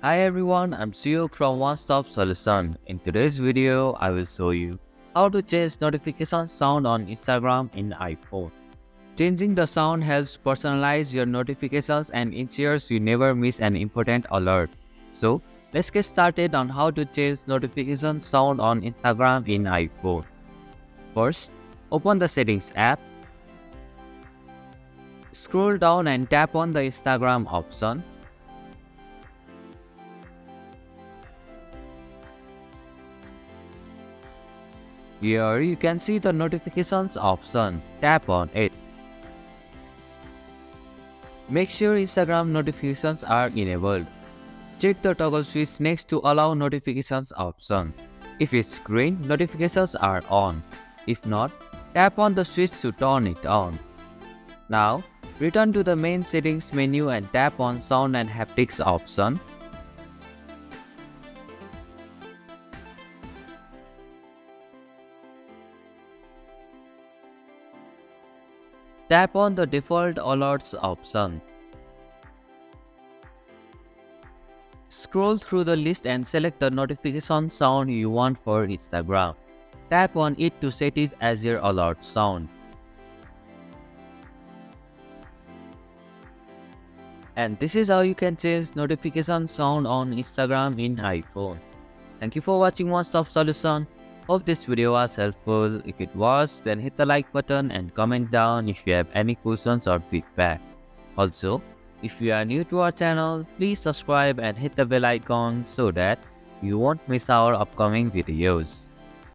Hi everyone, I'm Suyuk from One Stop Solution. In today's video, I will show you how to change notification sound on Instagram in iPhone. Changing the sound helps personalize your notifications and ensures you never miss an important alert. So, let's get started on how to change notification sound on Instagram in iPhone. First, open the Settings app, scroll down and tap on the Instagram option. Here you can see the notifications option. Tap on it. Make sure Instagram notifications are enabled. Check the toggle switch next to allow notifications option. If it's green, notifications are on. If not, tap on the switch to turn it on. Now, return to the main settings menu and tap on sound and haptics option. Tap on the default alerts option. Scroll through the list and select the notification sound you want for Instagram. Tap on it to set it as your alert sound. And this is how you can change notification sound on Instagram in iPhone. Thank you for watching One Stop Solution. Hope this video was helpful. If it was, then hit the like button and comment down if you have any questions or feedback. Also, if you are new to our channel, please subscribe and hit the bell icon so that you won't miss our upcoming videos.